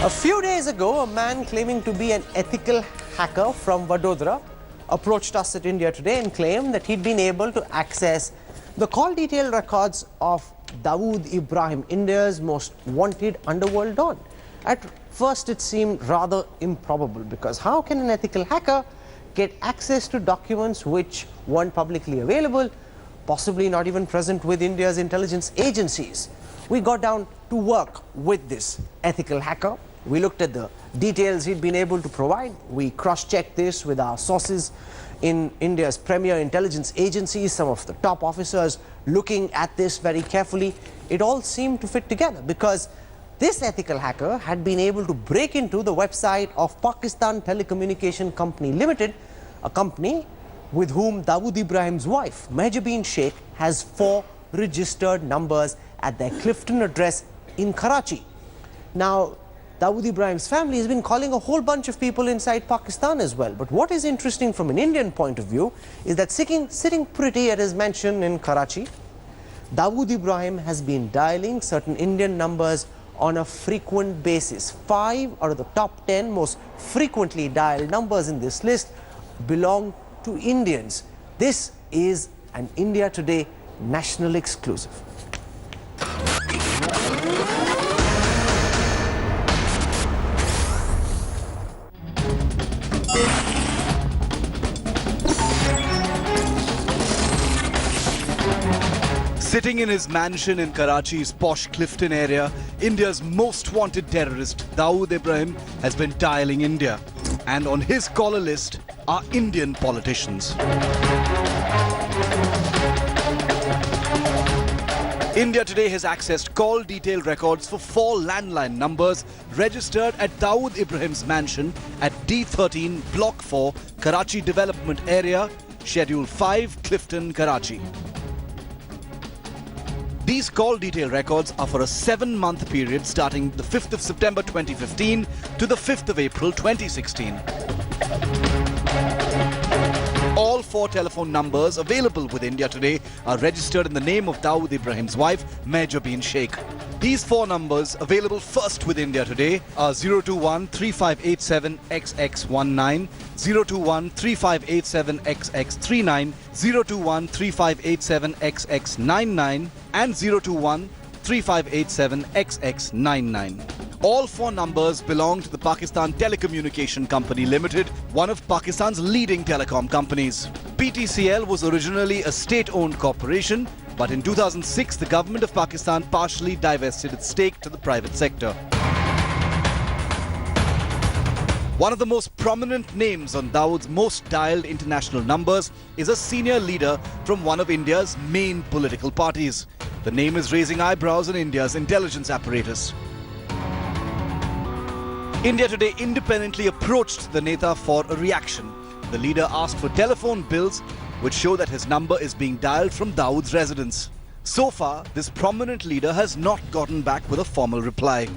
A few days ago, a man claiming to be an ethical hacker from Vadodara approached us at India Today and claimed that he'd been able to access the call detail records of Dawood Ibrahim, India's most wanted underworld don. At first, it seemed rather improbable because how can an ethical hacker get access to documents which weren't publicly available, possibly not even present with India's intelligence agencies? We got down to work with this ethical hacker. We looked at the details he'd been able to provide. We cross-checked this with our sources in India's premier intelligence agencies, some of the top officers looking at this very carefully. It all seemed to fit together because this ethical hacker had been able to break into the website of Pakistan Telecommunication Company Ltd, a company with whom Dawood Ibrahim's wife, Mehjabeen Shaikh, has 4 registered numbers at their Clifton address in Karachi. Now, Dawood Ibrahim's family has been calling a whole bunch of people inside Pakistan as well. But what is interesting from an Indian point of view is that sitting pretty at his mansion in Karachi, Dawood Ibrahim has been dialing certain Indian numbers on a frequent basis. 5 out of the top 10 most frequently dialed numbers in this list belong to Indians. This is an India Today national exclusive. Sitting in his mansion in Karachi's posh Clifton area, India's most wanted terrorist, Dawood Ibrahim, has been dialing India. And on his caller list are Indian politicians. India Today has accessed call detail records for 4 landline numbers registered at Dawood Ibrahim's mansion at D13 Block 4, Karachi Development Area, Schedule 5, Clifton, Karachi. These call detail records are for a 7-month period starting the 5th of September 2015 to the 5th of April 2016. All 4 telephone numbers available with India Today are registered in the name of Dawood Ibrahim's wife, Mehjabeen Shaikh. These 4 numbers available first with India Today are 021-3587-XX19, 021-3587-XX39, 021-3587-XX99 and 021-3587-XX99. All 4 numbers belong to the Pakistan Telecommunication Company Ltd, one of Pakistan's leading telecom companies. PTCL was originally a state-owned corporation, but in 2006 the government of Pakistan partially divested its stake to the private sector. One of the most prominent names on Dawood's most dialed international numbers is a senior leader from one of India's main political parties. The name is raising eyebrows in India's intelligence apparatus. India Today independently approached the neta for a reaction. The leader asked for telephone bills which show that his number is being dialed from Dawood's residence. So far, this prominent leader has not gotten back with a formal reply.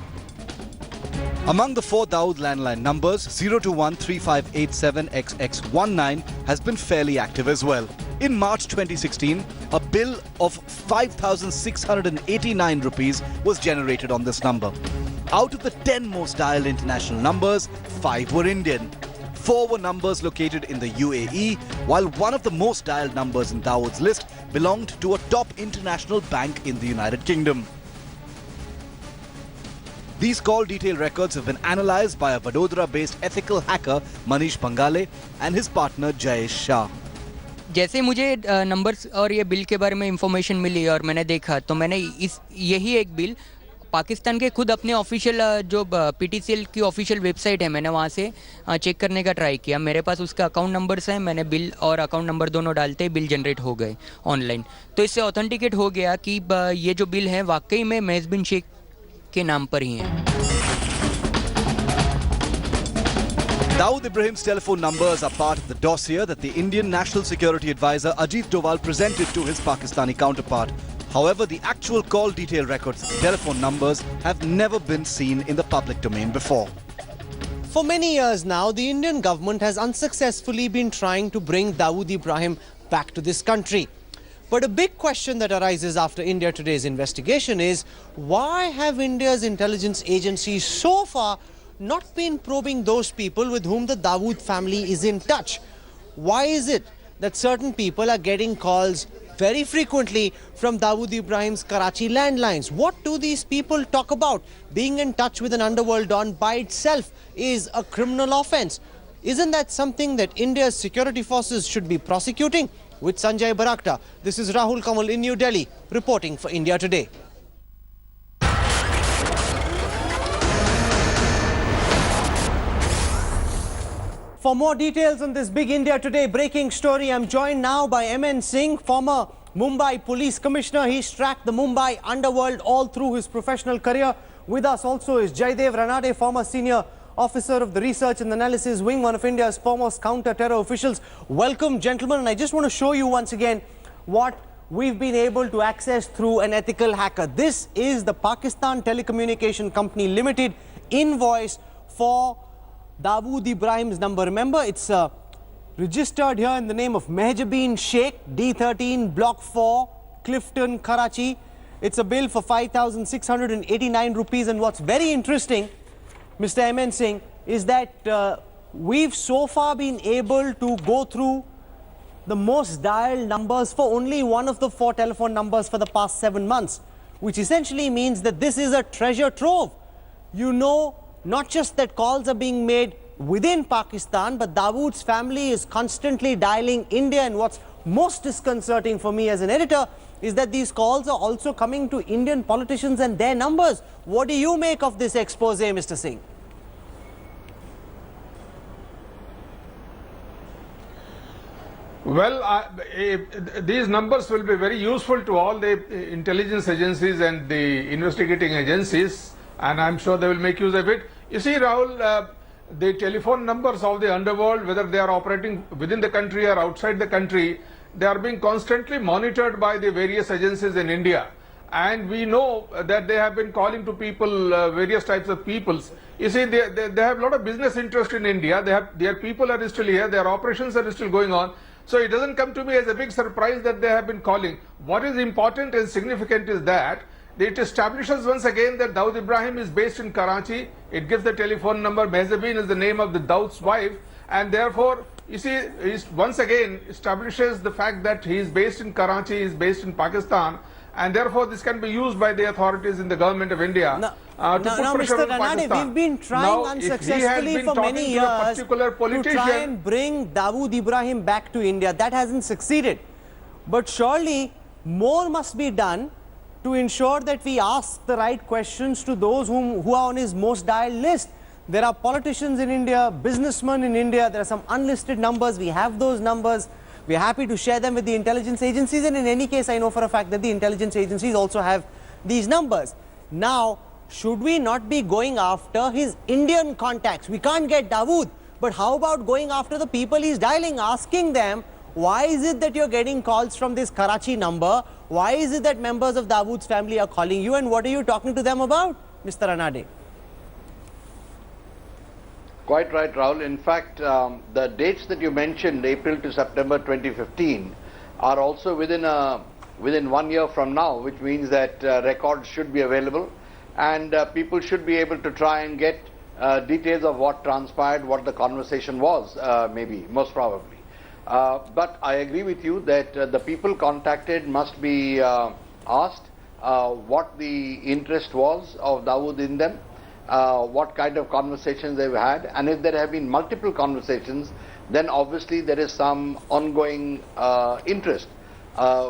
Among the 4 Dawood landline numbers, 021-3587-XX19 has been fairly active as well. In March 2016, a bill of 5,689 rupees was generated on this number. Out of the 10 most dialed international numbers, 5 were Indian. 4 were numbers located in the UAE, while one of the most dialed numbers in Dawood's list belonged to a top international bank in the United Kingdom. These call detail records have been analyzed by a Vadodara-based ethical hacker Manish Bangale and his partner Jayesh Shah. जैसे मुझे numbers और ये bill के बारे में information मिली और मैंने देखा तो मैंने यही एक बिल पाकिस्तान के खुद अपने ऑफिशियल जो पीटीसीएल की ऑफिशियल वेबसाइट है मैंने वहाँ से चेक करने का ट्राई किया. मेरे पास उसका अकाउंट नंबर्स हैं. मैंने बिल और अकाउंट नंबर दोनों डालते बिल जनरेट हो गए ऑनलाइन. तो इससे ऑथेंटिकेट हो गया कि ये जो बिल है वाकई में मेहजबीन शेख के नाम पर ही है. Dawood Ibrahim's telephone numbers are part of the dossier that the Indian National Security Advisor Ajit Doval presented to his Pakistani counterpart. However, the actual call detail records of the telephone numbers have never been seen in the public domain before. For many years now, the Indian government has unsuccessfully been trying to bring Dawood Ibrahim back to this country. But a big question that arises after India Today's investigation is, why have India's intelligence agencies so far not been probing those people with whom the Dawood family is in touch. Why is it that certain people are getting calls very frequently from Dawood Ibrahim's Karachi landlines? What do these people talk about? Being in touch with an underworld don by itself is a criminal offense. Isn't that something that India's security forces should be prosecuting? With Sanjay Barakta, this is Rahul Kamal in New Delhi, reporting for India Today. For more details on this big India Today breaking story, I'm joined now by M.N. Singh, former Mumbai Police Commissioner. He's tracked the Mumbai underworld all through his professional career. With us also is Jaidev Ranade, former Senior Officer of the Research and Analysis Wing, one of India's foremost counter-terror officials. Welcome, gentlemen. And I just want to show you once again what we've been able to access through an ethical hacker. This is the Pakistan Telecommunication Company Ltd invoice for Dawood Ibrahim's number. Remember, it's registered here in the name of Mehjabeen Shaikh, D13, Block 4, Clifton, Karachi. It's a bill for 5,689 rupees. And what's very interesting, Mr. M.N. Singh, is that we've so far been able to go through the most dialed numbers for only one of the 4 telephone numbers for the past 7 months, which essentially means that this is a treasure trove. You know, not just that calls are being made within Pakistan, but Dawood's family is constantly dialing India. And what's most disconcerting for me as an editor is that these calls are also coming to Indian politicians and their numbers. What do you make of this expose, Mr. Singh? Well, these numbers will be very useful to all the intelligence agencies and the investigating agencies, and I'm sure they will make use of it. You see, Rahul, the telephone numbers of the underworld, whether they are operating within the country or outside the country, they are being constantly monitored by the various agencies in India. And we know that they have been calling to people, various types of peoples. You see, they have a lot of business interest in India. Their people are still here, their operations are still going on. So it doesn't come to me as a big surprise that they have been calling. What is important and significant is that it establishes once again that Dawood Ibrahim is based in Karachi. It gives the telephone number. Mehjabeen is the name of the Dawood's wife, and therefore, you see, it once again establishes the fact that he is based in Karachi, he is based in Pakistan, and therefore this can be used by the authorities in the government of India to put pressure Mr. on Ranade, Pakistan. we've been trying unsuccessfully for many years to try and bring Dawood Ibrahim back to India. That hasn't succeeded. But surely more must be done to ensure that we ask the right questions to those who are on his most dialed list. There are politicians in India, businessmen in India, there are some unlisted numbers. We have those numbers. We're happy to share them with the intelligence agencies, and in any case, I know for a fact that the intelligence agencies also have these numbers. Now, should we not be going after his Indian contacts? We can't get Dawood, but how about going after the people he's dialing, asking them, why is it that you're getting calls from this Karachi number? Why is it that members of Dawood's family are calling you, and what are you talking to them about, Mr. Ranade? Quite right, Rahul. In fact, the dates that you mentioned, April to September 2015, are also within 1 year from now, which means that records should be available, and people should be able to try and get details of what transpired, what the conversation was, maybe, most probably. But I agree with you that the people contacted must be asked what the interest was of Dawood in them, what kind of conversations they've had, and if there have been multiple conversations, then obviously there is some ongoing interest.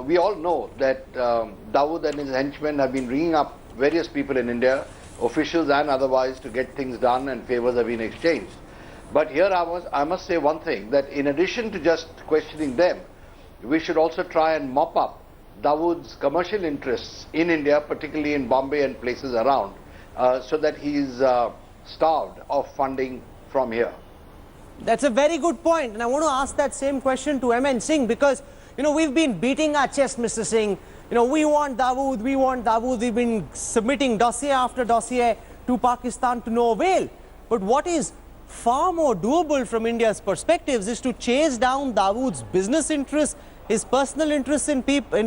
We all know that Dawood and his henchmen have been ringing up various people in India, officials and otherwise, to get things done, and favors have been exchanged. But here I must say one thing, that in addition to just questioning them, we should also try and mop up Dawood's commercial interests in India, particularly in Bombay and places around, so that he is starved of funding from here. That's a very good point, and I want to ask that same question to M.N. Singh, because, you know, we've been beating our chest, Mr. Singh. You know, we want Dawood, we want Dawood. We've been submitting dossier after dossier to Pakistan to no avail. But what is far more doable from India's perspectives is to chase down Dawood's business interests, his personal interests in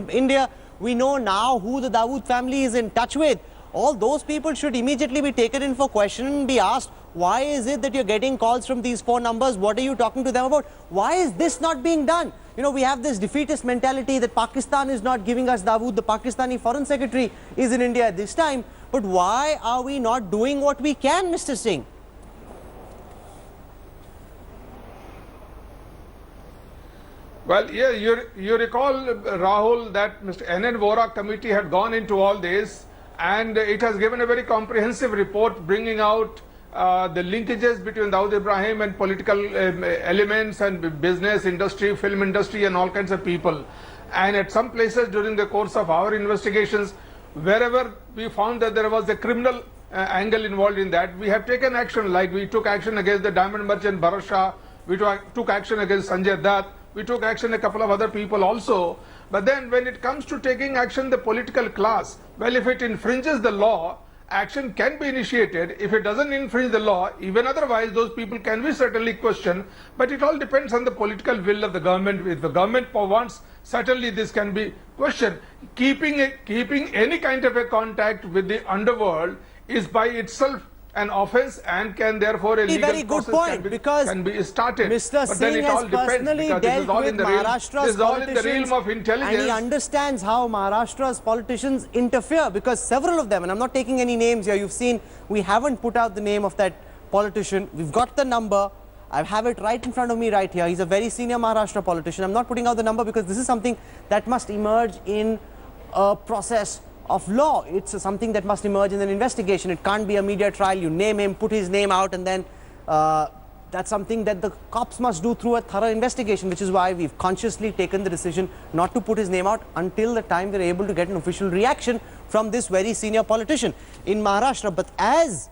India. We know now who the Dawood family is in touch with. All those people should immediately be taken in for question and be asked, Why is it that you're getting calls from these 4 numbers? What are you talking to them about? Why is this not being done? You know, we have this defeatist mentality that Pakistan is not giving us Dawood. The Pakistani Foreign Secretary is in India at this time. But why are we not doing what we can, Mr. Singh? Well, yeah, you recall, Rahul, that Mr. N.N. Vora committee had gone into all this, and it has given a very comprehensive report bringing out the linkages between Dawood Ibrahim and political elements and business industry, film industry and all kinds of people. And at some places during the course of our investigations, wherever we found that there was a criminal angle involved in that, we have taken action. Like we took action against the diamond merchant Bharat Shah, we took action against Sanjay Dutt, we took action a couple of other people also. But then when it comes to taking action the political class, well, if it infringes the law, action can be initiated. If it doesn't infringe the law, even otherwise those people can be certainly questioned, but it all depends on the political will of the government. If the government wants, certainly this can be questioned. Keeping any kind of a contact with the underworld is by itself an offence and can therefore a legal very good process point, because can be started. Mr. But then Singh it all has depends, personally because this is dealt all with in the realm, Maharashtra's this is all in the politicians, realm of intelligence. and he understands how Maharashtra's politicians interfere, because several of them, and I'm not taking any names here, you've seen we haven't put out the name of that politician. We've got the number. I have it right in front of me right here. He's a very senior Maharashtra politician. I'm not putting out the number because this is something that must emerge in a process of law. It's something that must emerge in an investigation. It can't be a media trial. You name him, put his name out, and then that's something that the cops must do through a thorough investigation, which is why we've consciously taken the decision not to put his name out until the time we're able to get an official reaction from this very senior politician in Maharashtra. But as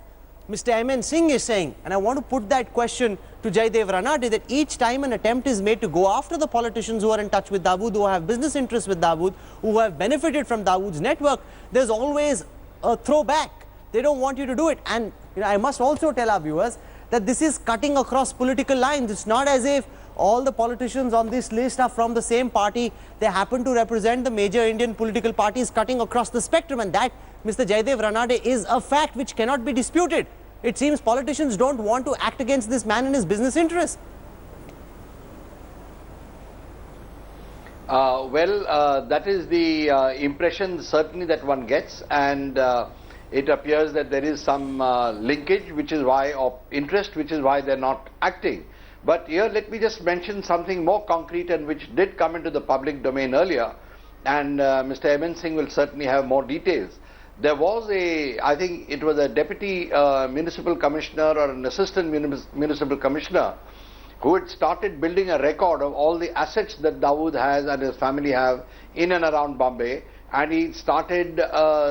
Mr. M.N. Singh is saying, and I want to put that question to Jaydev Ranade, that each time an attempt is made to go after the politicians who are in touch with Dawood, who have business interests with Dawood, who have benefited from Dawood's network, there's always a throwback. They don't want you to do it. And you know, I must also tell our viewers that this is cutting across political lines. It's not as if all the politicians on this list are from the same party. They happen to represent the major Indian political parties cutting across the spectrum, and that, Mr. Jaydev Ranade, is a fact which cannot be disputed. It seems politicians don't want to act against this man and his business interests. That is the impression certainly that one gets, and it appears that there is some linkage, which is why, of interest, which is why they're not acting. But here let me just mention something more concrete and which did come into the public domain earlier, and Mr. M.N. Singh will certainly have more details. There was I think it was a deputy municipal commissioner or an assistant municipal commissioner who had started building a record of all the assets that Dawood has and his family have in and around Bombay, and he started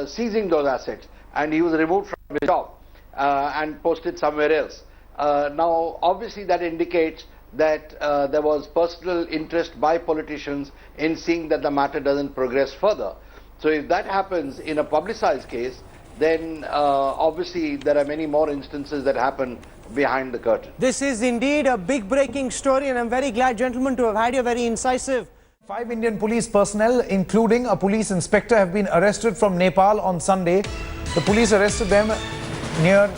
seizing those assets, and he was removed from his job and posted somewhere else. Now obviously that indicates that there was personal interest by politicians in seeing that the matter doesn't progress further. So if that happens in a publicized case, then obviously there are many more instances that happen behind the curtain. This is indeed a big breaking story, and I'm very glad, gentlemen, to have had you very incisive. 5 Indian police personnel, including a police inspector, have been arrested from Nepal on Sunday. The police arrested them near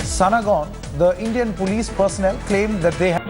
Sanagon. The Indian police personnel claimed that they have